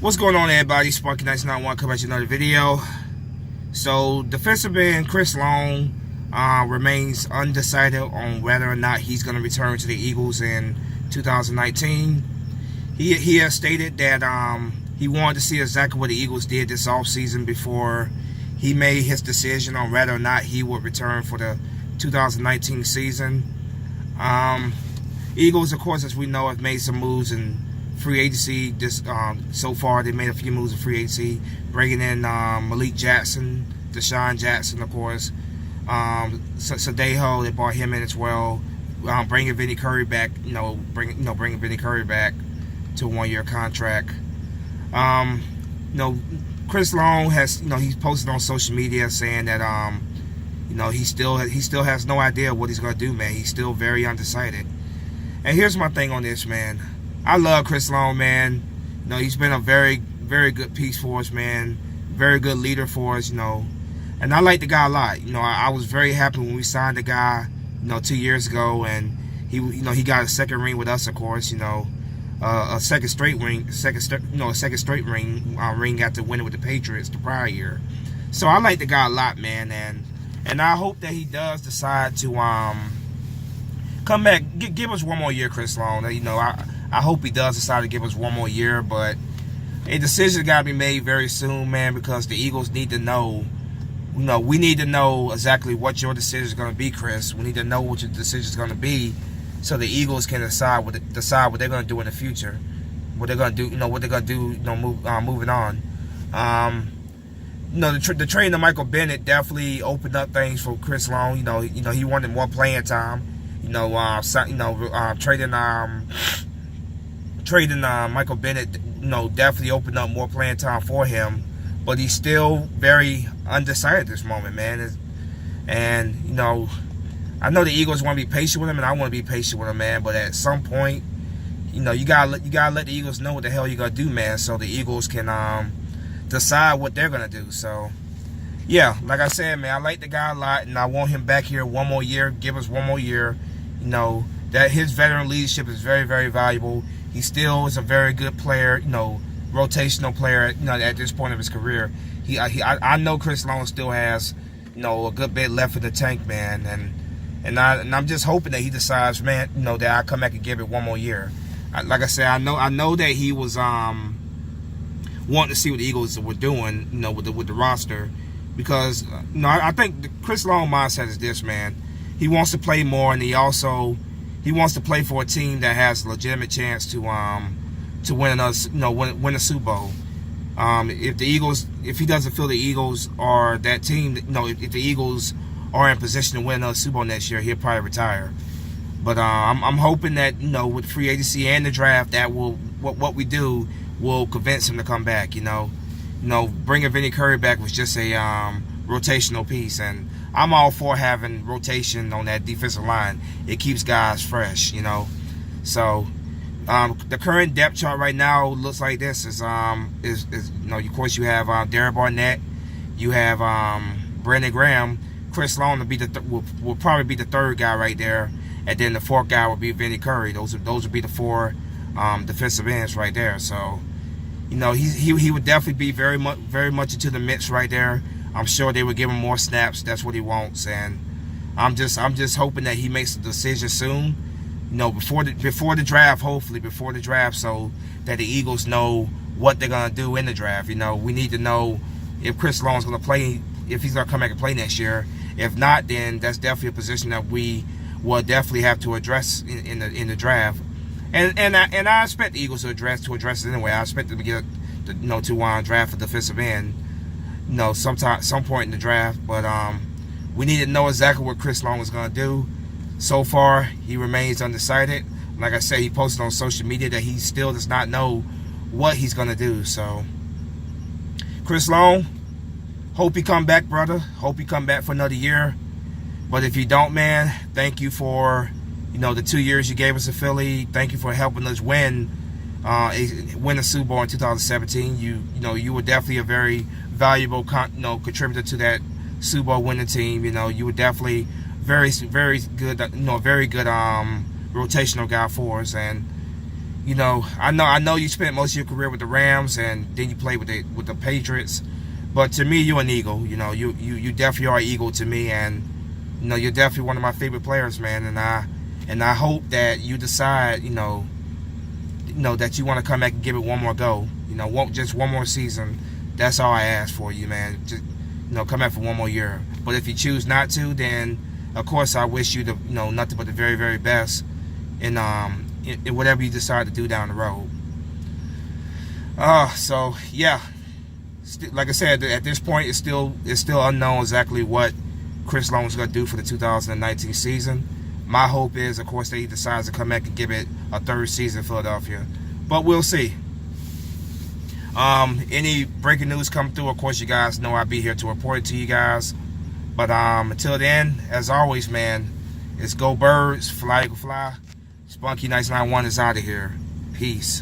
What's going on, everybody? Sparky991 coming at you another video. So, defensive end Chris Long remains undecided on whether or not he's going to return to the Eagles in 2019. He has stated that he wanted to see exactly what the Eagles did this offseason before he made his decision on whether or not he would return for the 2019 season. Eagles, of course, as we know, have made some moves in free agency. So far, they made a few moves in free agency, bringing in Malik Jackson, Deshaun Jackson, of course. Sadejo, they brought him in as well. Bringing Vinny Curry back, bringing Vinny Curry back to a 1-year contract. Chris Long has, he's posted on social media saying that, he still has no idea what he's gonna do, man. He's still very undecided. And here's my thing on this, man. I love Chris Long, man. He's been a very, very good piece for us, man. Very good leader for us, And I like the guy a lot. I was very happy when we signed the guy, 2 years ago, and he got a second ring with us, of course. A second straight ring, ring after winning with the Patriots the prior year. So I like the guy a lot, man, and I hope that he does decide to come back, give us one more year, Chris Long. I hope he does decide to give us one more year, but a decision got to be made very soon, man, because the Eagles need to know. We need to know exactly what your decision is going to be, Chris. We need to know what your decision is going to be, so the Eagles can decide what they're going to do in the future, what they're going to do, what they're going to do, moving on. The trade of Michael Bennett definitely opened up things for Chris Long. He wanted more playing time. Trading Michael Bennett, definitely opened up more playing time for him. But he's still very undecided at this moment, man. And I know the Eagles want to be patient with him, and I want to be patient with him, man. But at some point, you gotta let the Eagles know what the hell you gotta do, man, so the Eagles can decide what they're gonna do. So yeah, like I said, man, I like the guy a lot, and I want him back here one more year. Give us one more year. That his veteran leadership is very, very valuable. He still is a very good player, rotational player, at this point of his career. I know Chris Long still has, a good bit left in the tank, man, and I'm just hoping that he decides, man, that I come back and give it one more year. Like I said, I know that he was wanting to see what the Eagles were doing, with the roster, because I think the Chris Long mindset is this, man. He wants to play more, and he wants to play for a team that has a legitimate chance to win another, win a Super Bowl. If he doesn't feel the Eagles are that team, if the Eagles are in position to win another Super Bowl next year, he'll probably retire. But I'm hoping that with free agency and the draft, that what we do will convince him to come back. Bringing Vinny Curry back was just a rotational piece, and I'm all for having rotation on that defensive line. It keeps guys fresh, So the current depth chart right now looks like this: of course you have Derek Barnett, you have Brandon Graham, Chris Long will probably be the third guy right there, and then the fourth guy will be Vinny Curry. Those would be the four defensive ends right there. So he would definitely be very much into the mix right there. I'm sure they would give him more snaps. That's what he wants, and I'm just hoping that he makes a decision soon. Before the draft, hopefully before the draft, so that the Eagles know what they're gonna do in the draft. We need to know if Chris Long is gonna play, if he's gonna come back and play next year. If not, then that's definitely a position that we will definitely have to address in the draft. And I expect the Eagles to address it anyway. I expect them to get to draft a defensive end. Some point in the draft, but we need to know exactly what Chris Long is going to do. So far, he remains undecided. Like I said, he posted on social media that he still does not know what he's going to do. So, Chris Long, hope you come back, brother. Hope you come back for another year. But if you don't, man, thank you for the 2 years you gave us in Philly. Thank you for helping us win a Super Bowl in 2017. You were definitely a very valuable contributor to that Super Bowl winning team. You were definitely very good, very good rotational guy for us, and I know you spent most of your career with the Rams, and then you played with the Patriots. But to me, you're an Eagle. You definitely are an Eagle to me, and you're definitely one of my favorite players, man. And I hope that you decide, that you want to come back and give it one more go. Won't just one more season. That's all I ask for you, man. Just come back for one more year. But if you choose not to, then of course I wish you the nothing but the very, very best in whatever you decide to do down the road. So yeah, like I said, at this point it's still unknown exactly what Chris Long is going to do for the 2019 season. My hope is, of course, that he decides to come back and give it a third season in Philadelphia, but we'll see. Any breaking news come through, of course, you guys know I'll be here to report it to you guys. But until then, as always, man, it's go Birds, fly Eagle fly. Spunky Nice 91 is out of here. Peace.